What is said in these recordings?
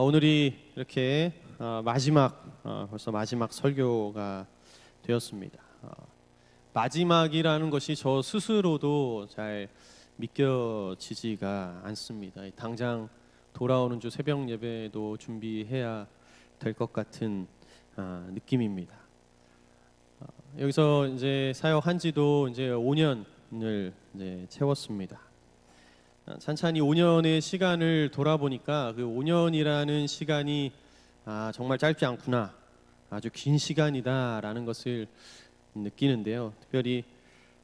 오늘이 이렇게 벌써 마지막 설교가 되었습니다. 마지막이라는 것이 저 스스로도 잘 믿겨지지가 않습니다. 당장 돌아오는 주 새벽 예배도 준비해야 될 것 같은 느낌입니다. 여기서 이제 사역한 지도 이제 5년을 채웠습니다. 찬찬히 5년의 시간을 돌아보니까 그 5년이라는 시간이 정말 짧지 않구나, 아주 긴 시간이다라는 것을 느끼는데요. 특별히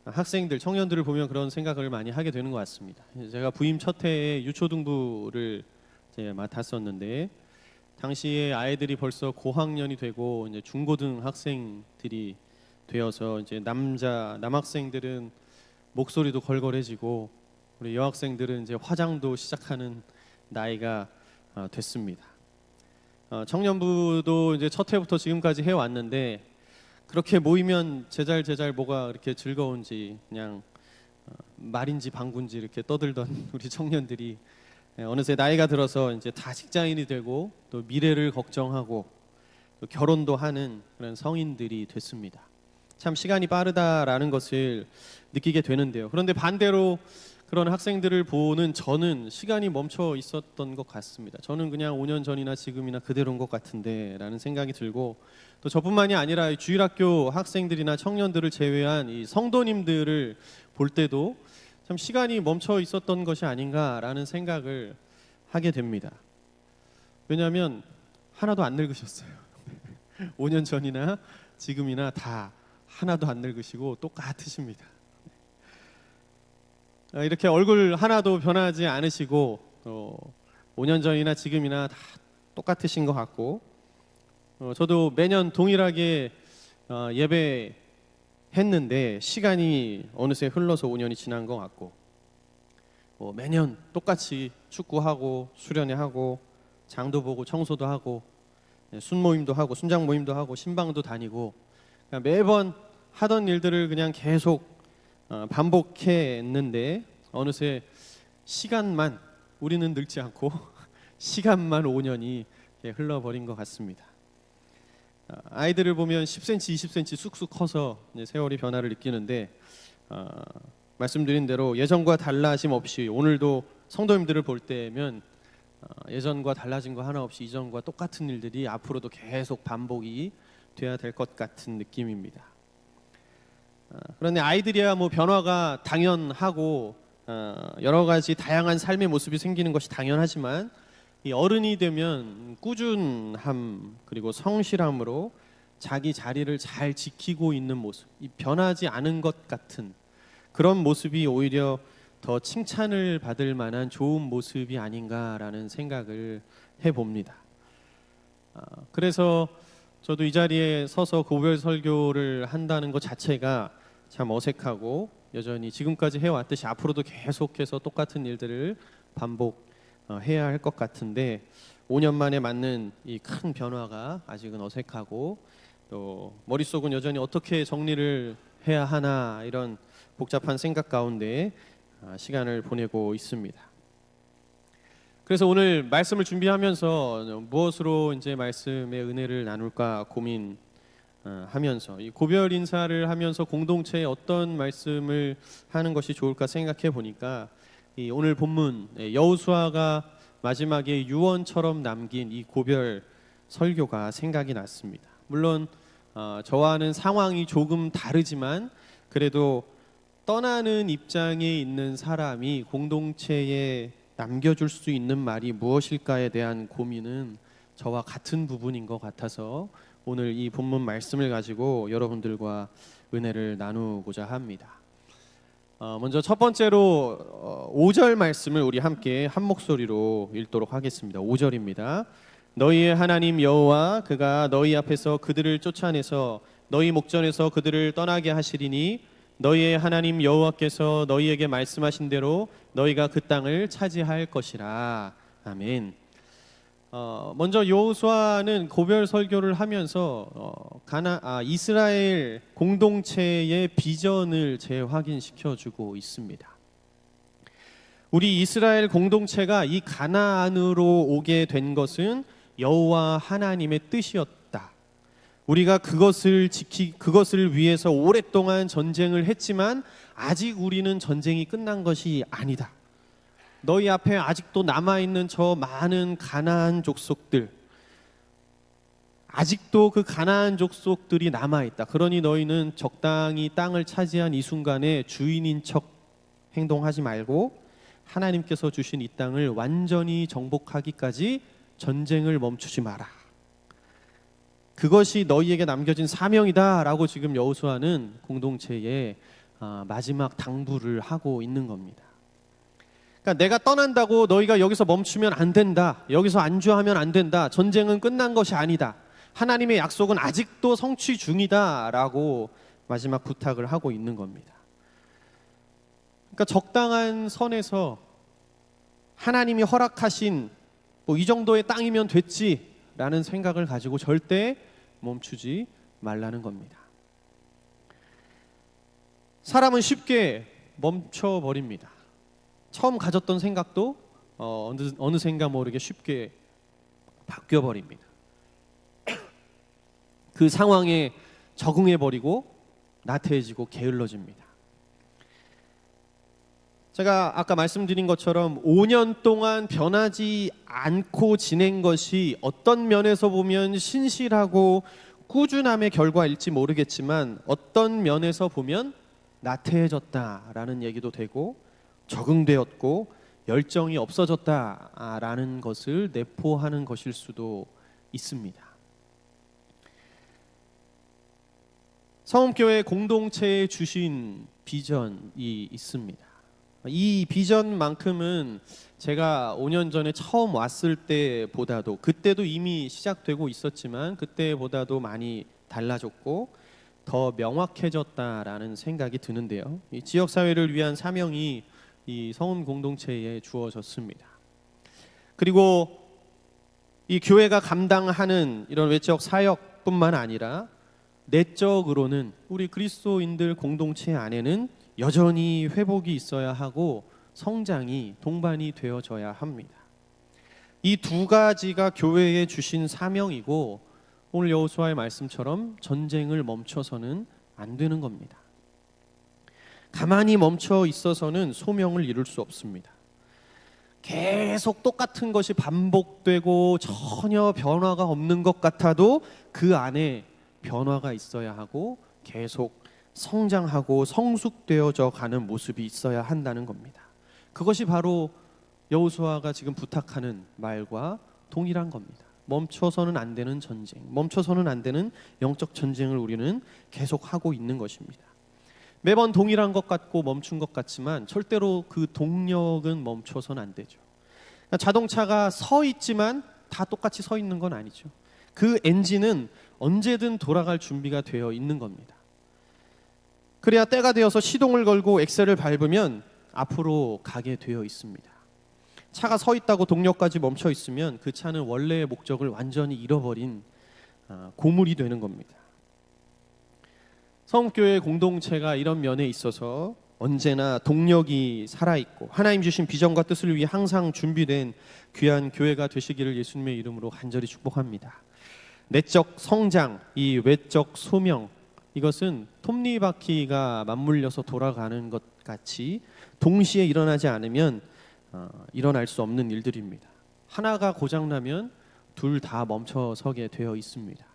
학생들, 청년들을 보면 그런 생각을 많이 하게 되는 것 같습니다. 제가 부임 첫 해에 유초등부를 이제 맡았었는데 당시에 아이들이 벌써 고학년이 되고 이제 중고등 학생들이 되어서 이제 남학생들은 목소리도 걸걸해지고 우리 여학생들은 이제 화장도 시작하는 나이가 됐습니다. 청년부도 이제 첫 해부터 지금까지 해왔는데 그렇게 모이면 제잘 뭐가 그렇게 즐거운지 그냥 말인지 방구인지 이렇게 떠들던 우리 청년들이 어느새 나이가 들어서 이제 다 직장인이 되고 또 미래를 걱정하고 또 결혼도 하는 그런 성인들이 됐습니다. 참 시간이 빠르다라는 것을 느끼게 되는데요. 그런데 반대로 그런 학생들을 보는 저는 시간이 멈춰 있었던 것 같습니다. 저는 그냥 5년 전이나 지금이나 그대로인 것 같은데 라는 생각이 들고, 또 저뿐만이 아니라 주일학교 학생들이나 청년들을 제외한 이 성도님들을 볼 때도 참 시간이 멈춰 있었던 것이 아닌가라는 생각을 하게 됩니다. 왜냐하면 하나도 안 늙으셨어요. 5년 전이나 지금이나 다 하나도 안 늙으시고 똑같으십니다. 이렇게 얼굴 하나도 변하지 않으시고 5년 전이나 지금이나 다 똑같으신 것 같고, 저도 매년 동일하게 예배했는데 시간이 어느새 흘러서 5년이 지난 것 같고, 매년 똑같이 축구하고 수련회하고 장도 보고 청소도 하고 순모임도 하고 순장 모임도 하고 신방도 다니고, 그러니까 매번 하던 일들을 그냥 계속 반복했는데 어느새 시간만, 우리는 늙지 않고 시간만 5년이 흘러버린 것 같습니다. 아이들을 보면 10cm, 20cm 쑥쑥 커서 세월이 변화를 느끼는데 말씀드린 대로 예전과 달라짐 없이 오늘도 성도님들을 볼 때면 예전과 달라진 거 하나 없이 이전과 똑같은 일들이 앞으로도 계속 반복이 돼야 될 것 같은 느낌입니다. 그런데 아이들이야 뭐 변화가 당연하고 여러 가지 다양한 삶의 모습이 생기는 것이 당연하지만, 이 어른이 되면 꾸준함 그리고 성실함으로 자기 자리를 잘 지키고 있는 모습, 이 변하지 않은 것 같은 그런 모습이 오히려 더 칭찬을 받을 만한 좋은 모습이 아닌가라는 생각을 해봅니다. 그래서 저도 이 자리에 서서 고별 설교를 한다는 것 자체가 참 어색하고, 여전히 지금까지 해왔듯이 앞으로도 계속해서 똑같은 일들을 반복해야 할 것 같은데 5년 만에 맞는 이 큰 변화가 아직은 어색하고, 또 머릿속은 여전히 어떻게 정리를 해야 하나 이런 복잡한 생각 가운데 시간을 보내고 있습니다. 그래서 오늘 말씀을 준비하면서 무엇으로 이제 말씀의 은혜를 나눌까 고민하면서 이 고별 인사를 하면서 공동체에 어떤 말씀을 하는 것이 좋을까 생각해 보니까 이 오늘 본문 여호수아가 마지막에 유언처럼 남긴 이 고별 설교가 생각이 났습니다. 물론 저와는 상황이 조금 다르지만 그래도 떠나는 입장에 있는 사람이 공동체에 남겨줄 수 있는 말이 무엇일까에 대한 고민은 저와 같은 부분인 것 같아서 오늘 이 본문 말씀을 가지고 여러분들과 은혜를 나누고자 합니다. 먼저 첫 번째로 5절 말씀을 우리 함께 한 목소리로 읽도록 하겠습니다. 5절입니다. 너희의 하나님 여호와 그가 너희 앞에서 그들을 쫓아내서 너희 목전에서 그들을 떠나게 하시리니 너희의 하나님 여호와께서 너희에게 말씀하신 대로 너희가 그 땅을 차지할 것이라. 아멘. 먼저 여호수아는 고별 설교를 하면서 이스라엘 공동체의 비전을 재확인시켜주고 있습니다. 우리 이스라엘 공동체가 이 가나안으로 오게 된 것은 여호와 하나님의 뜻이었다. 우리가 그것을 위해서 오랫동안 전쟁을 했지만 아직 우리는 전쟁이 끝난 것이 아니다. 너희 앞에 아직도 남아있는 저 많은 가나안 족속들, 아직도 그 가나안 족속들이 남아있다. 그러니 너희는 적당히 땅을 차지한 이 순간에 주인인 척 행동하지 말고 하나님께서 주신 이 땅을 완전히 정복하기까지 전쟁을 멈추지 마라. 그것이 너희에게 남겨진 사명이다라고 지금 여호수아는 공동체에 마지막 당부를 하고 있는 겁니다. 그러니까 내가 떠난다고 너희가 여기서 멈추면 안 된다. 여기서 안주하면 안 된다. 전쟁은 끝난 것이 아니다. 하나님의 약속은 아직도 성취 중이다라고 마지막 부탁을 하고 있는 겁니다. 그러니까 적당한 선에서 하나님이 허락하신 이 정도의 땅이면 됐지라는 생각을 가지고 절대 멈추지 말라는 겁니다. 사람은 쉽게 멈춰버립니다. 처음 가졌던 생각도 어느샌가 모르게 쉽게 바뀌어버립니다. 그 상황에 적응해버리고 나태해지고 게을러집니다. 제가 아까 말씀드린 것처럼 5년 동안 변하지 않고 지낸 것이 어떤 면에서 보면 신실하고 꾸준함의 결과일지 모르겠지만 어떤 면에서 보면 나태해졌다라는 얘기도 되고 적응되었고 열정이 없어졌다라는 것을 내포하는 것일 수도 있습니다. 성읍교회 공동체에 주신 비전이 있습니다. 이 비전만큼은 제가 5년 전에 처음 왔을 때보다도, 그때도 이미 시작되고 있었지만 그때보다도 많이 달라졌고 더 명확해졌다라는 생각이 드는데요. 이 지역사회를 위한 사명이 이 성읍 공동체에 주어졌습니다. 그리고 이 교회가 감당하는 이런 외적 사역뿐만 아니라 내적으로는 우리 그리스도인들 공동체 안에는 여전히 회복이 있어야 하고 성장이 동반이 되어져야 합니다. 이 두 가지가 교회에 주신 사명이고 오늘 여호수아의 말씀처럼 전쟁을 멈춰서는 안 되는 겁니다. 가만히 멈춰 있어서는 소명을 이룰 수 없습니다. 계속 똑같은 것이 반복되고 전혀 변화가 없는 것 같아도 그 안에 변화가 있어야 하고 계속 성장하고 성숙되어져 가는 모습이 있어야 한다는 겁니다. 그것이 바로 여호수아가 지금 부탁하는 말과 동일한 겁니다. 멈춰서는 안 되는 전쟁, 멈춰서는 안 되는 영적 전쟁을 우리는 계속하고 있는 것입니다. 매번 동일한 것 같고 멈춘 것 같지만 절대로 그 동력은 멈춰서는 안 되죠. 그러니까 자동차가 서 있지만 다 똑같이 서 있는 건 아니죠. 그 엔진은 언제든 돌아갈 준비가 되어 있는 겁니다. 그래야 때가 되어서 시동을 걸고 엑셀을 밟으면 앞으로 가게 되어 있습니다. 차가 서 있다고 동력까지 멈춰 있으면 그 차는 원래의 목적을 완전히 잃어버린 고물이 되는 겁니다. 성읍교회 공동체가 이런 면에 있어서 언제나 동력이 살아있고 하나님 주신 비전과 뜻을 위해 항상 준비된 귀한 교회가 되시기를 예수님의 이름으로 간절히 축복합니다. 내적 성장, 이 외적 소명, 이것은 톱니바퀴가 맞물려서 돌아가는 것 같이 동시에 일어나지 않으면 일어날 수 없는 일들입니다. 하나가 고장나면 둘 다 멈춰서게 되어 있습니다.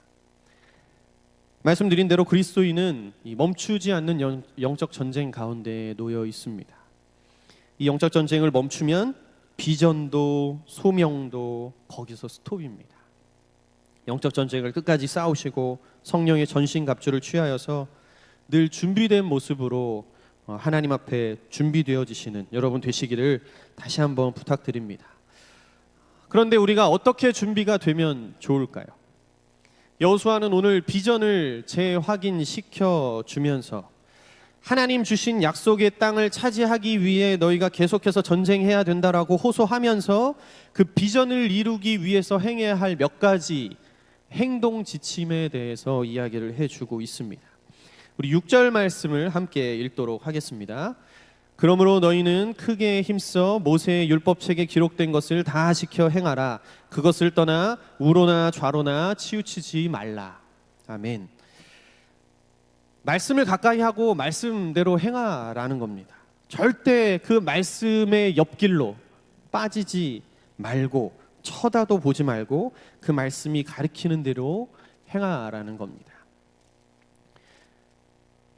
말씀드린 대로 그리스도인은 이 멈추지 않는 영적 전쟁 가운데 놓여 있습니다. 이 영적 전쟁을 멈추면 비전도 소명도 거기서 스톱입니다. 영적 전쟁을 끝까지 싸우시고 성령의 전신갑주를 취하여서 늘 준비된 모습으로 하나님 앞에 준비되어지시는 여러분 되시기를 다시 한번 부탁드립니다. 그런데 우리가 어떻게 준비가 되면 좋을까요? 여호수아는 오늘 비전을 재확인시켜 주면서 하나님 주신 약속의 땅을 차지하기 위해 너희가 계속해서 전쟁해야 된다라고 호소하면서 그 비전을 이루기 위해서 행해야 할 몇 가지 행동 지침에 대해서 이야기를 해주고 있습니다. 우리 6절 말씀을 함께 읽도록 하겠습니다. 그러므로 너희는 크게 힘써 모세의 율법책에 기록된 것을 다 지켜 행하라. 그것을 떠나 우로나 좌로나 치우치지 말라. 아멘. 말씀을 가까이 하고 말씀대로 행하라는 겁니다. 절대 그 말씀의 옆길로 빠지지 말고 쳐다도 보지 말고 그 말씀이 가리키는 대로 행하라는 겁니다.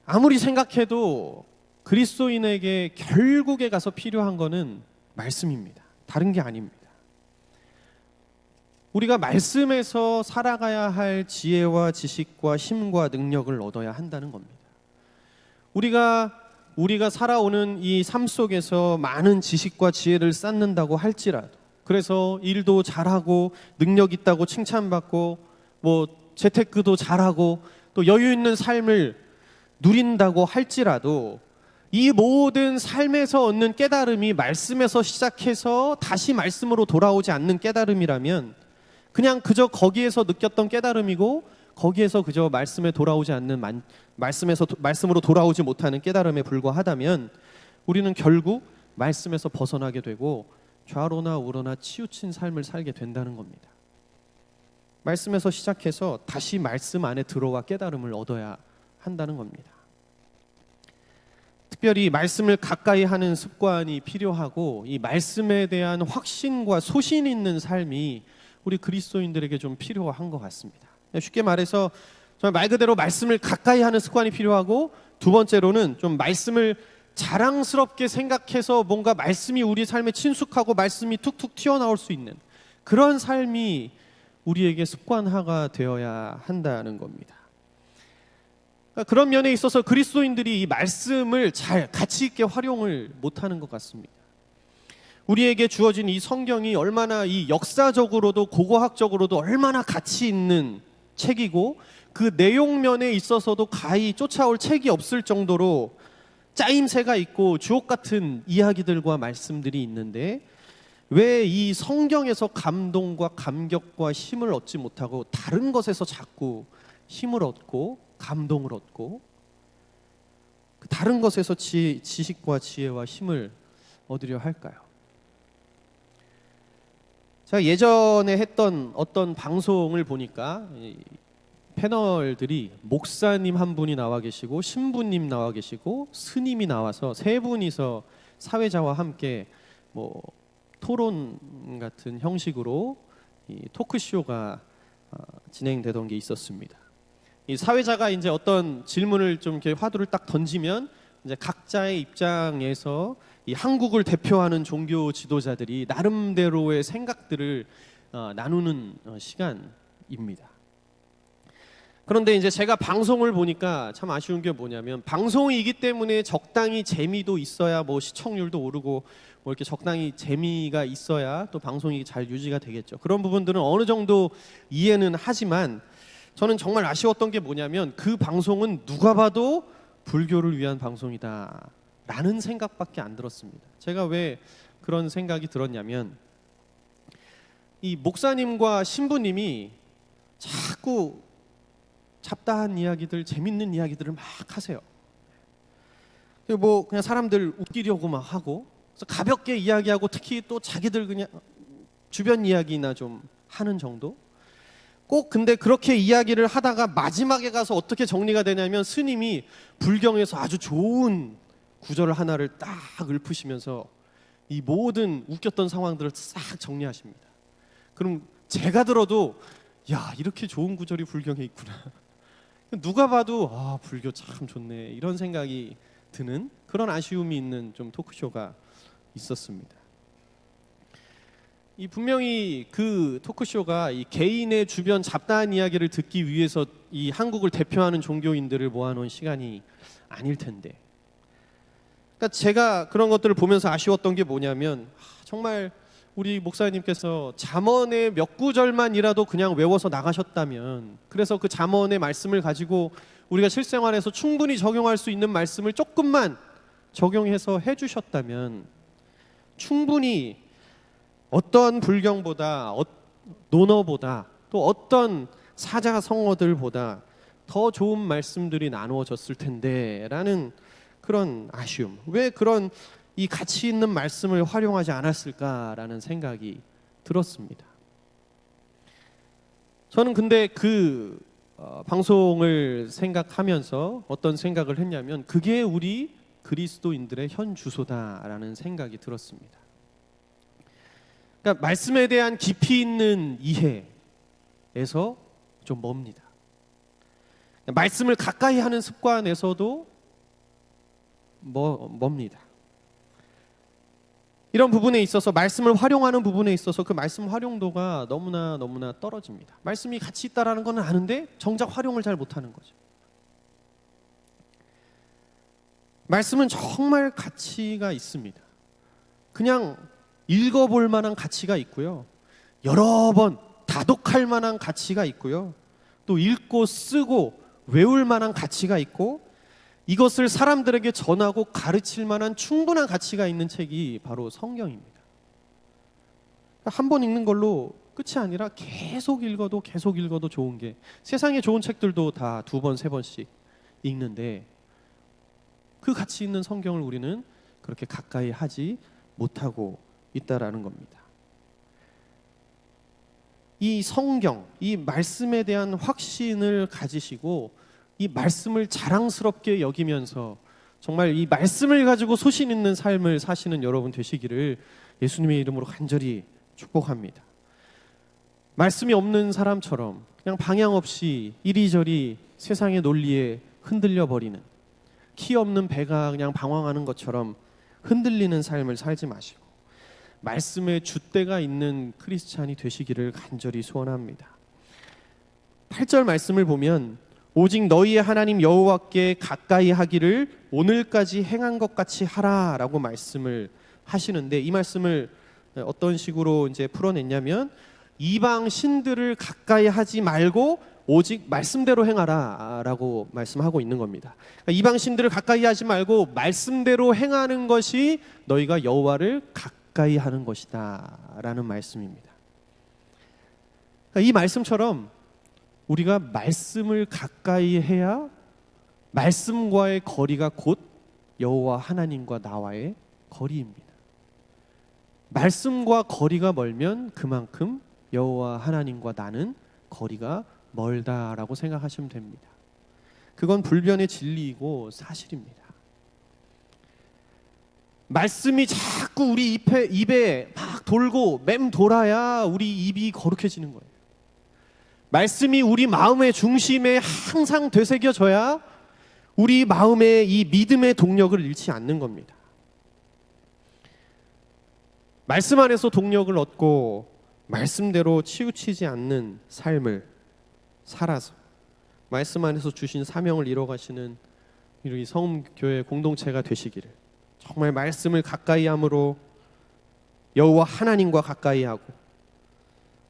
아무리 생각해도 그리스도인에게 결국에 가서 필요한 것은 말씀입니다. 다른 게 아닙니다. 우리가 말씀에서 살아가야 할 지혜와 지식과 힘과 능력을 얻어야 한다는 겁니다. 우리가 살아오는 이 삶 속에서 많은 지식과 지혜를 쌓는다고 할지라도, 그래서 일도 잘하고 능력 있다고 칭찬받고 뭐 재테크도 잘하고 또 여유 있는 삶을 누린다고 할지라도 이 모든 삶에서 얻는 깨달음이 말씀에서 시작해서 다시 말씀으로 돌아오지 않는 깨달음이라면 그냥 그저 거기에서 느꼈던 깨달음이고 거기에서 그저 말씀에 돌아오지 않는 말씀으로 돌아오지 못하는 깨달음에 불과하다면 우리는 결국 말씀에서 벗어나게 되고 좌로나 우로나 치우친 삶을 살게 된다는 겁니다. 말씀에서 시작해서 다시 말씀 안에 들어와 깨달음을 얻어야 한다는 겁니다. 특별히 말씀을 가까이 하는 습관이 필요하고 이 말씀에 대한 확신과 소신 있는 삶이 우리 그리스도인들에게 좀 필요한 것 같습니다. 쉽게 말해서 말 그대로 말씀을 가까이 하는 습관이 필요하고, 두 번째로는 좀 말씀을 자랑스럽게 생각해서 뭔가 말씀이 우리 삶에 친숙하고 말씀이 툭툭 튀어나올 수 있는 그런 삶이 우리에게 습관화가 되어야 한다는 겁니다. 그런 면에 있어서 그리스도인들이 이 말씀을 잘 가치 있게 활용을 못하는 것 같습니다. 우리에게 주어진 이 성경이 얼마나 이 역사적으로도 고고학적으로도 얼마나 가치 있는 책이고 그 내용면에 있어서도 가히 쫓아올 책이 없을 정도로 짜임새가 있고 주옥 같은 이야기들과 말씀들이 있는데, 왜 이 성경에서 감동과 감격과 힘을 얻지 못하고 다른 것에서 자꾸 힘을 얻고 감동을 얻고 다른 것에서 지식과 지혜와 힘을 얻으려 할까요? 제가 예전에 했던 어떤 방송을 보니까 패널들이 목사님 한 분이 나와 계시고 신부님 나와 계시고 스님이 나와서 세 분이서 사회자와 함께 뭐 토론 같은 형식으로 이 토크쇼가 진행되던 게 있었습니다. 이 사회자가 이제 어떤 질문을 좀 이렇게 화두를 딱 던지면 이제 각자의 입장에서 이 한국을 대표하는 종교 지도자들이 나름대로의 생각들을 나누는 시간입니다. 그런데 이제 제가 방송을 보니까 참 아쉬운 게 뭐냐면, 방송이기 때문에 적당히 재미도 있어야 뭐 시청률도 오르고 뭐 이렇게 적당히 재미가 있어야 또 방송이 잘 유지가 되겠죠. 그런 부분들은 어느 정도 이해는 하지만 저는 정말 아쉬웠던 게 뭐냐면, 그 방송은 누가 봐도 불교를 위한 방송이다 라는 생각밖에 안 들었습니다. 제가 왜 그런 생각이 들었냐면, 이 목사님과 신부님이 자꾸 잡다한 이야기들, 재밌는 이야기들을 막 하세요. 뭐 그냥 사람들 웃기려고 막 하고, 그래서 가볍게 이야기하고 특히 또 자기들 그냥 주변 이야기나 좀 하는 정도. 꼭 근데 그렇게 이야기를 하다가 마지막에 가서 어떻게 정리가 되냐면, 스님이 불경에서 아주 좋은 구절 하나를 딱 읊으시면서 이 모든 웃겼던 상황들을 싹 정리하십니다. 그럼 제가 들어도 야, 이렇게 좋은 구절이 불경에 있구나. 누가 봐도 아, 불교 참 좋네, 이런 생각이 드는 그런 아쉬움이 있는 좀 토크쇼가 있었습니다. 이 분명히 그 토크쇼가 이 개인의 주변 잡다한 이야기를 듣기 위해서 이 한국을 대표하는 종교인들을 모아놓은 시간이 아닐 텐데, 그러니까 제가 그런 것들을 보면서 아쉬웠던 게 뭐냐면, 정말 우리 목사님께서 잠언의 몇 구절만이라도 그냥 외워서 나가셨다면, 그래서 그 잠언의 말씀을 가지고 우리가 실생활에서 충분히 적용할 수 있는 말씀을 조금만 적용해서 해주셨다면, 충분히 어떤 불경보다 논어보다 또 어떤 사자성어들보다 더 좋은 말씀들이 나누어졌을 텐데 라는 그런 아쉬움, 왜 그런 이 가치 있는 말씀을 활용하지 않았을까라는 생각이 들었습니다. 저는 근데 그 방송을 생각하면서 어떤 생각을 했냐면, 그게 우리 그리스도인들의 현 주소다라는 생각이 들었습니다. 그러니까 말씀에 대한 깊이 있는 이해에서 좀 멉니다. 말씀을 가까이 하는 습관에서도 멉니다. 이런 부분에 있어서, 말씀을 활용하는 부분에 있어서 그 말씀 활용도가 너무나 떨어집니다. 말씀이 가치 있다라는 건 아는데 정작 활용을 잘 못하는 거죠. 말씀은 정말 가치가 있습니다. 그냥 읽어볼 만한 가치가 있고요, 여러 번 다독할 만한 가치가 있고요, 또 읽고 쓰고 외울 만한 가치가 있고, 이것을 사람들에게 전하고 가르칠 만한 충분한 가치가 있는 책이 바로 성경입니다. 한 번 읽는 걸로 끝이 아니라 계속 읽어도 좋은 게, 세상에 좋은 책들도 다 2번, 3번씩 읽는데 그 가치 있는 성경을 우리는 그렇게 가까이 하지 못하고 있다라는 겁니다. 이 성경, 이 말씀에 대한 확신을 가지시고 이 말씀을 자랑스럽게 여기면서 정말 이 말씀을 가지고 소신 있는 삶을 사시는 여러분 되시기를 예수님의 이름으로 간절히 축복합니다. 말씀이 없는 사람처럼 그냥 방향 없이 이리저리 세상의 논리에 흔들려 버리는, 키 없는 배가 그냥 방황하는 것처럼 흔들리는 삶을 살지 마시고 말씀의 줏대가 있는 크리스찬이 되시기를 간절히 소원합니다. 8절 말씀을 보면, 오직 너희의 하나님 여호와께 가까이 하기를 오늘까지 행한 것 같이 하라라고 말씀을 하시는데, 이 말씀을 어떤 식으로 이제 풀어냈냐면, 이방 신들을 가까이 하지 말고 오직 말씀대로 행하라라고 말씀하고 있는 겁니다. 그러니까 이방 신들을 가까이 하지 말고 말씀대로 행하는 것이 너희가 여호와를 가까이 하는 것이다라는 말씀입니다. 그러니까 이 말씀처럼 우리가 말씀을 가까이 해야 말씀과의 거리가 곧 여호와 하나님과 나와의 거리입니다. 말씀과 거리가 멀면 그만큼 여호와 하나님과 나는 거리가 멀다라고 생각하시면 됩니다. 그건 불변의 진리이고 사실입니다. 말씀이 자꾸 우리 입에 막 돌고 맴돌아야 우리 입이 거룩해지는 거예요. 말씀이 우리 마음의 중심에 항상 되새겨져야 우리 마음의 이 믿음의 동력을 잃지 않는 겁니다. 말씀 안에서 동력을 얻고 말씀대로 치우치지 않는 삶을 살아서 말씀 안에서 주신 사명을 이뤄가시는 우리 성교회 공동체가 되시기를, 정말 말씀을 가까이 함으로 여호와 하나님과 가까이 하고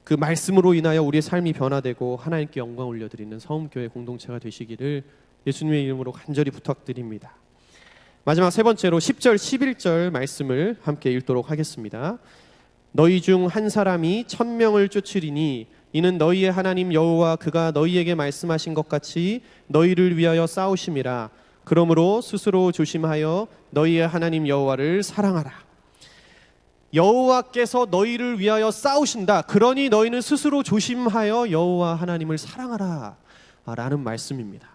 그 말씀으로 인하여 우리의 삶이 변화되고 하나님께 영광 올려드리는 성교회 공동체가 되시기를 예수님의 이름으로 간절히 부탁드립니다. 마지막 3번째로 10절 11절 말씀을 함께 읽도록 하겠습니다. 너희 중 한 사람이 1000명을 쫓으리니 이는 너희의 하나님 여호와 그가 너희에게 말씀하신 것 같이 너희를 위하여 싸우심이라. 그러므로 스스로 조심하여 너희의 하나님 여호와를 사랑하라. 여호와께서 너희를 위하여 싸우신다. 그러니 너희는 스스로 조심하여 여호와 하나님을 사랑하라 라는 말씀입니다.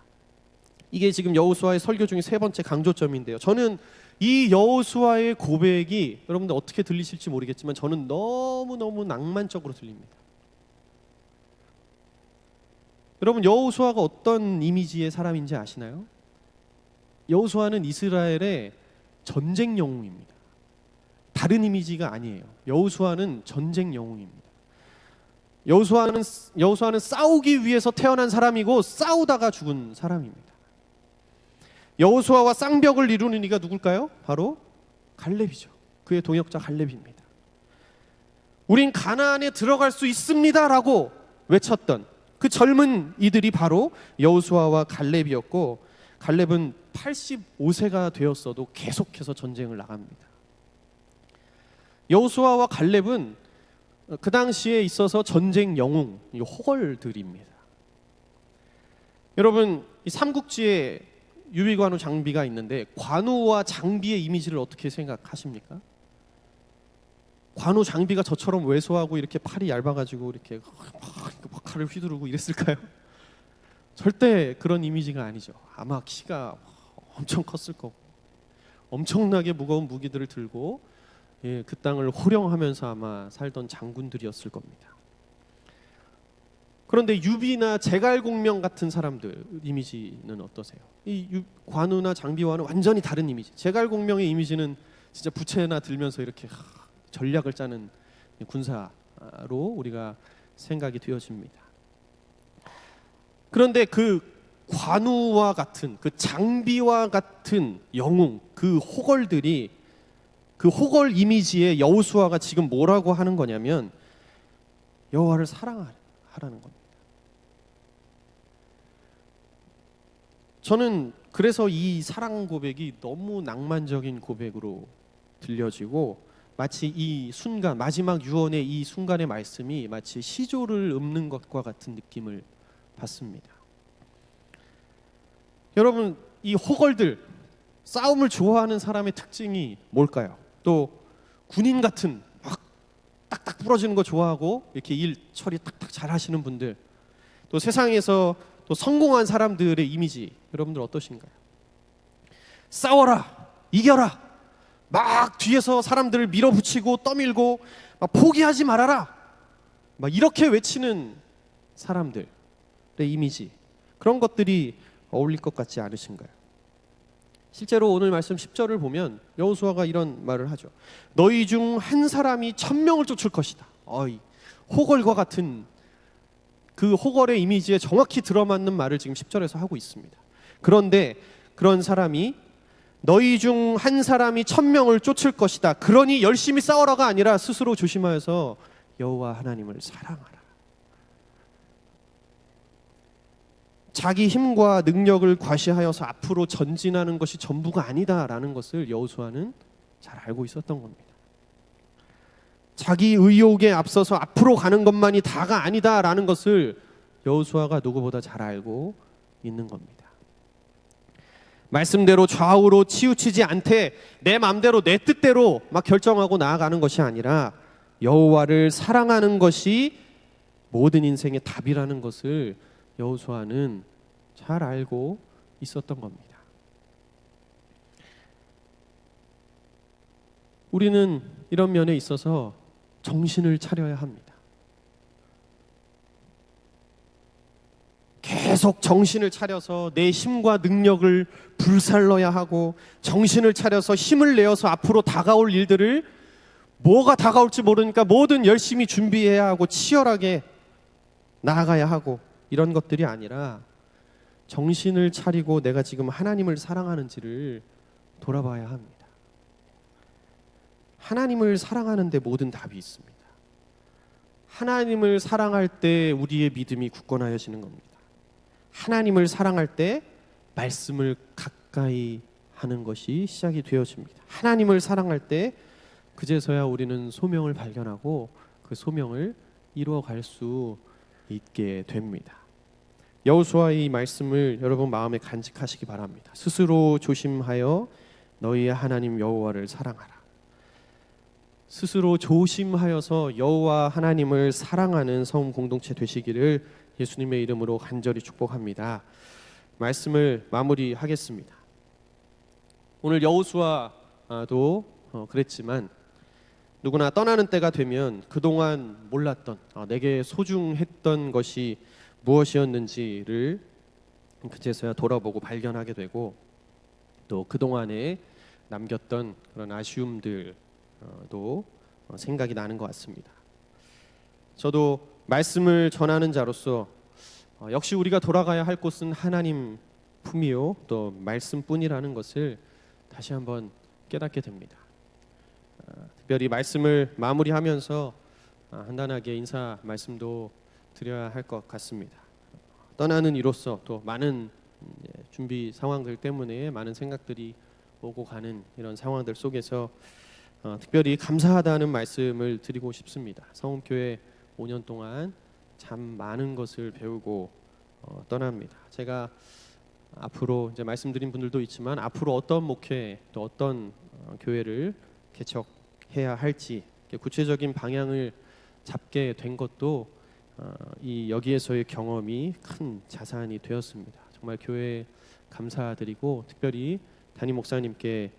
이게 지금 여호수아의 설교 중에 3번째 강조점인데요, 저는 이 여호수아의 고백이 여러분들 어떻게 들리실지 모르겠지만 저는 너무너무 낭만적으로 들립니다. 여러분, 여호수아가 어떤 이미지의 사람인지 아시나요? 여호수아는 이스라엘의 전쟁 영웅입니다. 다른 이미지가 아니에요. 여호수아는 전쟁 영웅입니다. 여호수아는 싸우기 위해서 태어난 사람이고 싸우다가 죽은 사람입니다. 여호수아와 쌍벽을 이루는 이가 누굴까요? 바로 갈렙이죠. 그의 동역자 갈렙입니다. 우린 가나안에 들어갈 수 있습니다라고 외쳤던 그 젊은 이들이 바로 여호수아와 갈렙이었고, 갈렙은 85세가 되었어도 계속해서 전쟁을 나갑니다. 여호수아와 갈렙은 그 당시에 있어서 전쟁 영웅, 호걸들입니다. 여러분, 이 삼국지에 유비, 관우, 장비가 있는데 관우와 장비의 이미지를 어떻게 생각하십니까? 관우, 장비가 저처럼 왜소하고 이렇게 팔이 얇아가지고 이렇게 막 칼을 휘두르고 이랬을까요? 절대 그런 이미지가 아니죠. 아마 키가 엄청 컸을 거고 엄청나게 무거운 무기들을 들고 그 땅을 호령하면서 아마 살던 장군들이었을 겁니다. 그런데 유비나 제갈공명 같은 사람들 이미지는 어떠세요? 이 관우나 장비와는 완전히 다른 이미지. 제갈공명의 이미지는 진짜 부채나 들면서 이렇게 전략을 짜는 군사로 우리가 생각이 되어집니다. 그런데 그 관우와 같은 그 장비와 같은 영웅, 그 호걸들이 그 호걸 이미지에 여호수아가 지금 뭐라고 하는 거냐면 여호와를 사랑하라는 겁니다. 저는 그래서 이 사랑 고백이 너무 낭만적인 고백으로 들려지고 마치 이 순간, 마지막 유언의 이 순간의 말씀이 마치 시조를 읊는 것과 같은 느낌을 받습니다. 여러분, 이 호걸들, 싸움을 좋아하는 사람의 특징이 뭘까요? 또 군인 같은 막 딱딱 부러지는 거 좋아하고 이렇게 일 처리 딱딱 잘 하시는 분들, 또 세상에서 또 성공한 사람들의 이미지 여러분들 어떠신가요? 싸워라, 이겨라, 막 뒤에서 사람들을 밀어붙이고 떠밀고 막 포기하지 말아라, 막 이렇게 외치는 사람들의 이미지, 그런 것들이 어울릴 것 같지 않으신가요? 실제로 오늘 말씀 10절을 보면 여호수아가 이런 말을 하죠. 너희 중 한 사람이 1000명을 쫓을 것이다. 호걸과 같은 그 호걸의 이미지에 정확히 들어맞는 말을 지금 10절에서 하고 있습니다. 그런데 그런 사람이 너희 중 한 사람이 1000명을 쫓을 것이다. 그러니 열심히 싸워라가 아니라 스스로 조심하여서 여호와 하나님을 사랑하라. 자기 힘과 능력을 과시하여서 앞으로 전진하는 것이 전부가 아니다라는 것을 여호수아는 잘 알고 있었던 겁니다. 자기 의욕에 앞서서 앞으로 가는 것만이 다가 아니다라는 것을 여호수아가 누구보다 잘 알고 있는 겁니다. 말씀대로 좌우로 치우치지 않되 내 마음대로 내 뜻대로 막 결정하고 나아가는 것이 아니라 여호와를 사랑하는 것이 모든 인생의 답이라는 것을 여호수아는 잘 알고 있었던 겁니다. 우리는 이런 면에 있어서 정신을 차려야 합니다. 계속 정신을 차려서 내 힘과 능력을 불살러야 하고 정신을 차려서 힘을 내어서 앞으로 다가올 일들을 뭐가 다가올지 모르니까 뭐든 열심히 준비해야 하고 치열하게 나아가야 하고 이런 것들이 아니라 정신을 차리고 내가 지금 하나님을 사랑하는지를 돌아봐야 합니다. 하나님을 사랑하는데 모든 답이 있습니다. 하나님을 사랑할 때 우리의 믿음이 굳건하여지는 겁니다. 하나님을 사랑할 때 말씀을 가까이 하는 것이 시작이 되어집니다. 하나님을 사랑할 때 그제서야 우리는 소명을 발견하고 그 소명을 이루어갈 수 있게 됩니다. 여호수아의 이 말씀을 여러분 마음에 간직하시기 바랍니다. 스스로 조심하여 너희의 하나님 여호와를 사랑하라. 스스로 조심하여서 여호와 하나님을 사랑하는 성움 공동체 되시기를 예수님의 이름으로 간절히 축복합니다. 말씀을 마무리하겠습니다. 오늘 여호수아도 그랬지만 누구나 떠나는 때가 되면 그동안 몰랐던 내게 소중했던 것이 무엇이었는지를 그제서야 돌아보고 발견하게 되고 또 그동안에 남겼던 그런 아쉬움들도 생각이 나는 것 같습니다. 저도 말씀을 전하는 자로서 역시 우리가 돌아가야 할 곳은 하나님 품이요 또 말씀뿐이라는 것을 다시 한번 깨닫게 됩니다. 특별히 말씀을 마무리하면서 간단하게 인사 말씀도 드려야 할 것 같습니다. 떠나는 이로써 또 많은 준비 상황들 때문에 많은 생각들이 오고 가는 이런 상황들 속에서 특별히 감사하다는 말씀을 드리고 싶습니다. 성움교회 5년 동안 참 많은 것을 배우고 떠납니다. 제가 앞으로 이제 말씀드린 분들도 있지만 앞으로 어떤 목회 또 어떤 교회를 개척해야 할지 구체적인 방향을 잡게 된 것도 이 여기에서의 경험이 큰 자산이 되었습니다. 정말 교회에 감사드리고 특별히 담임 목사님께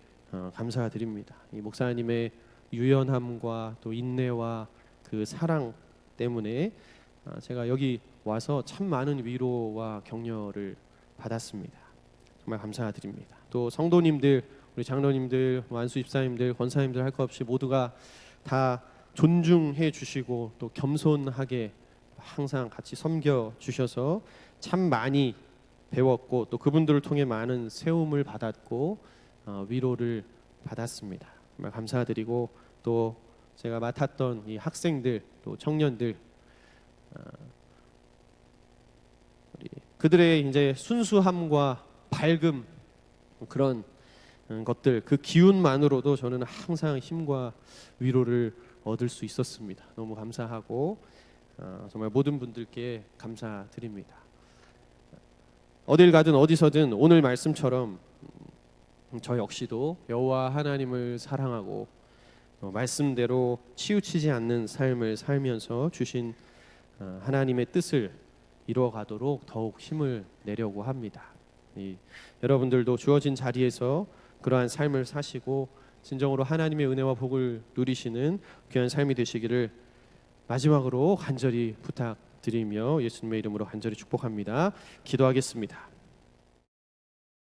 감사드립니다. 이 목사님의 유연함과 또 인내와 그 사랑 때문에 제가 여기 와서 참 많은 위로와 격려를 받았습니다. 정말 감사드립니다. 또 성도님들, 우리 장로님들, 안수 집사님들, 권사님들 할 것 없이 모두가 다 존중해 주시고 또 겸손하게 항상 같이 섬겨 주셔서 참 많이 배웠고 또 그분들을 통해 많은 세움을 받았고 위로를 받았습니다. 정말 감사드리고 또 제가 맡았던 이 학생들 또 청년들 그들의 이제 순수함과 밝음 그런 것들 그 기운만으로도 저는 항상 힘과 위로를 얻을 수 있었습니다. 너무 감사하고 정말 모든 분들께 감사드립니다. 어딜 가든 어디서든 오늘 말씀처럼 저 역시도 여호와 하나님을 사랑하고 말씀대로 치우치지 않는 삶을 살면서 주신 하나님의 뜻을 이루어가도록 더욱 힘을 내려고 합니다. 여러분들도 주어진 자리에서 그러한 삶을 사시고 진정으로 하나님의 은혜와 복을 누리시는 귀한 삶이 되시기를 마지막으로 간절히 부탁드리며 예수님의 이름으로 간절히 축복합니다. 기도하겠습니다.